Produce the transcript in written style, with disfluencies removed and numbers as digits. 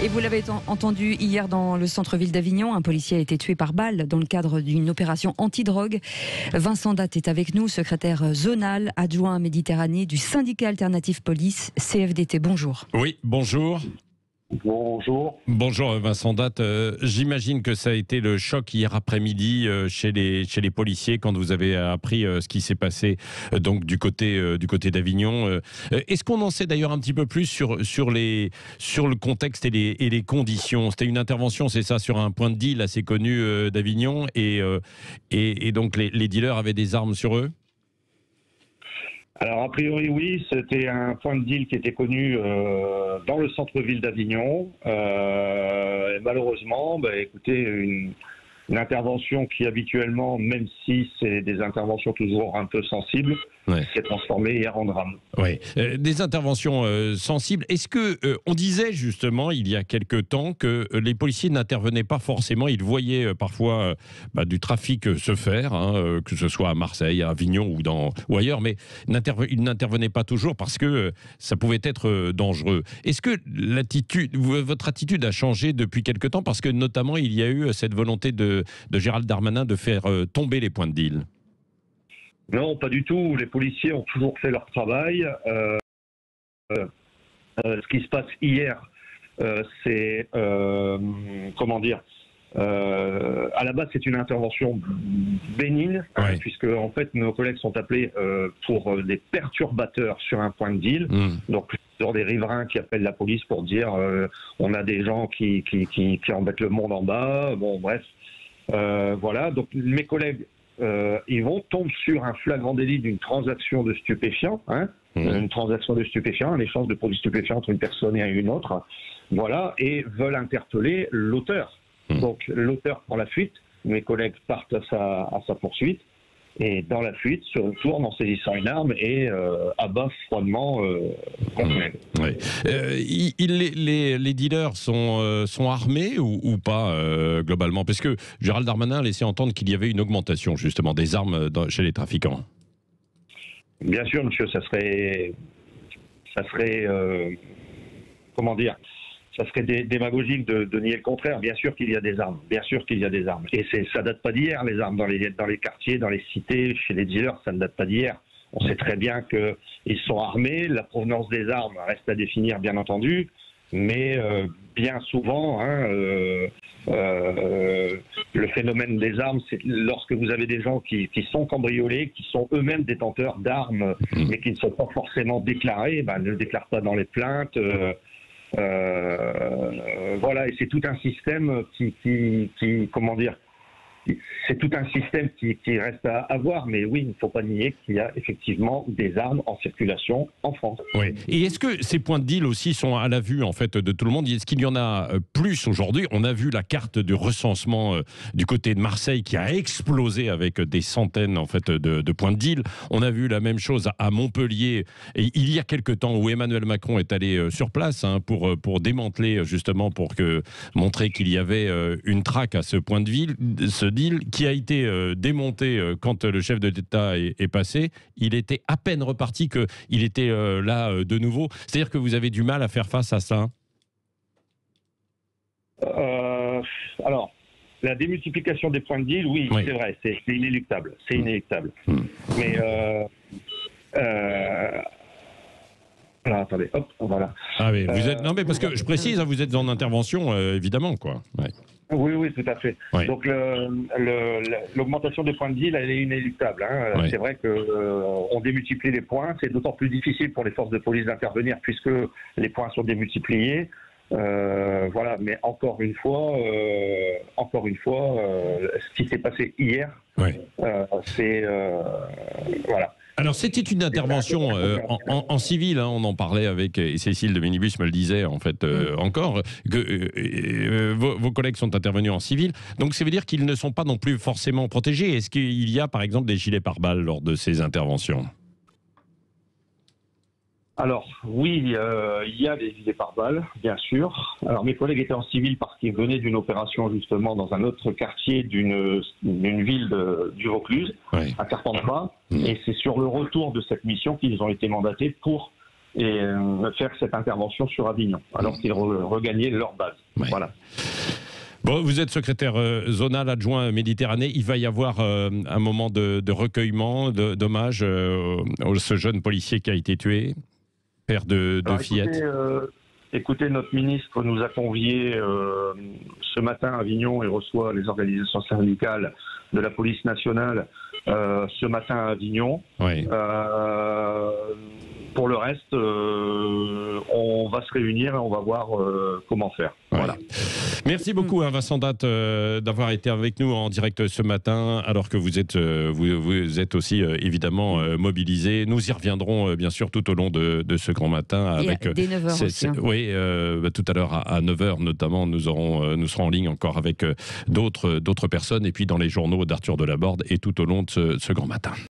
Et vous l'avez entendu hier dans le centre-ville d'Avignon, un policier a été tué par balle dans le cadre d'une opération anti-drogue. Vincent Datte est avec nous, secrétaire zonal, adjoint Méditerranée du syndicat Alternative Police, CFDT. Bonjour. Oui, bonjour. Bonjour. Bonjour Vincent Datte. J'imagine que ça a été le choc hier après-midi chez les policiers quand vous avez appris ce qui s'est passé donc du côté d'Avignon. Est-ce qu'on en sait d'ailleurs un petit peu plus sur le contexte et les conditions? C'était une intervention, c'est ça, sur un point de deal assez connu d'Avignon et donc les dealers avaient des armes sur eux? Alors, a priori, oui, c'était un point de deal qui était connu dans le centre-ville d'Avignon. Et malheureusement, écoutez, une intervention qui habituellement, même si c'est des interventions toujours un peu sensibles, s'est transformée hier en drame. Oui, des interventions sensibles. Est-ce que on disait justement il y a quelque temps que les policiers n'intervenaient pas forcément, ils voyaient parfois du trafic se faire, que ce soit à Marseille, à Avignon ou ailleurs, mais ils n'intervenaient pas toujours parce que ça pouvait être dangereux. Est-ce que votre attitude a changé depuis quelque temps, parce que notamment il y a eu cette volonté de Gérald Darmanin de faire tomber les points de deal? Non, pas du tout. Les policiers ont toujours fait leur travail. Ce qui se passe hier, c'est comment dire, à la base, c'est une intervention bénigne, puisque en fait nos collègues sont appelés pour des perturbateurs sur un point de deal. Donc sur des riverains qui appellent la police pour dire on a des gens qui embêtent le monde en bas. Bon, bref, voilà. Donc mes collègues, ils tombent sur un flagrant délit d'une transaction de stupéfiants, une transaction de stupéfiants, un échange de produits stupéfiants entre une personne et une autre, voilà, et veulent interpeller l'auteur. Donc l'auteur prend la fuite, mes collègues partent à sa poursuite, et dans la fuite se retourne en saisissant une arme et abat froidement les dealers sont armés ou pas globalement? Parce que Gérald Darmanin a laissé entendre qu'il y avait une augmentation justement des armes chez les trafiquants. Bien sûr, monsieur, ça serait comment dire, ça serait démagogique de nier le contraire. Bien sûr qu'il y a des armes. Bien sûr qu'il y a des armes. Et ça date pas d'hier, les armes dans les quartiers, dans les cités, chez les dealers, ça ne date pas d'hier. On sait très bien qu'ils sont armés. La provenance des armes reste à définir, bien entendu. Mais bien souvent, le phénomène des armes, c'est lorsque vous avez des gens qui sont cambriolés, qui sont eux-mêmes détenteurs d'armes, mais qui ne sont pas forcément déclarés, ne le déclarent pas dans les plaintes. Voilà, et c'est tout un système comment dire, c'est tout un système qui reste à avoir, mais oui, il ne faut pas nier qu'il y a effectivement des armes en circulation en France. Oui. Et est-ce que ces points de deal aussi sont à la vue en fait de tout le monde? Est-ce qu'il y en a plus aujourd'hui? On a vu la carte du recensement du côté de Marseille qui a explosé avec des centaines en fait de points de deal. On a vu la même chose à Montpellier et il y a quelque temps où Emmanuel Macron est allé sur place pour démanteler justement montrer qu'il y avait une traque à ce point de deal qui a été démonté quand le chef de l'État est passé. Il était à peine reparti qu'il était là de nouveau. C'est-à-dire que vous avez du mal à faire face à ça? Alors, la démultiplication des points de deal, oui. C'est vrai, c'est inéluctable. C'est inéluctable. Mais alors, attendez, hop, voilà. Ah oui, vous êtes... Non, mais parce que je précise, vous êtes en intervention, évidemment, quoi. Ouais. Oui, tout à fait. Oui. Donc l'augmentation des points de deal, elle est inéluctable. C'est vrai qu'on démultiplie les points. C'est d'autant plus difficile pour les forces de police d'intervenir puisque les points sont démultipliés. Voilà. Mais encore une fois, ce qui s'est passé hier, c'est voilà. Alors, c'était une intervention en civil, on en parlait avec, et Cécile de Minibus me le disait en fait encore, que vos collègues sont intervenus en civil, donc ça veut dire qu'ils ne sont pas non plus forcément protégés. Est-ce qu'il y a par exemple des gilets pare-balles lors de ces interventions? Alors, oui, il y a des gilets pare-balles, bien sûr. Alors, mes collègues étaient en civil parce qu'ils venaient d'une opération, justement, dans un autre quartier d'une ville du Vaucluse, à Carpentras. Et c'est sur le retour de cette mission qu'ils ont été mandatés pour faire cette intervention sur Avignon, alors qu'ils regagnaient leur base. Ouais. Voilà. Bon, vous êtes secrétaire zonal adjoint Méditerranée. Il va y avoir un moment de recueillement, d'hommage à ce jeune policier qui a été tué, père de fillette. Écoutez, notre ministre nous a conviés ce matin à Avignon et reçoit les organisations syndicales de la police nationale ce matin à Avignon. Oui. Pour le reste, on va se réunir et on va voir comment faire. Ouais. Voilà. Merci beaucoup, Vincent Datte, d'avoir été avec nous en direct ce matin, alors que vous êtes aussi évidemment mobilisé. Nous y reviendrons bien sûr tout au long de ce grand matin. Avec, dès 9h aussi. Oui, tout à l'heure à 9h notamment, nous serons en ligne encore avec d'autres personnes, et puis dans les journaux d'Arthur Delaborde et tout au long de ce grand matin.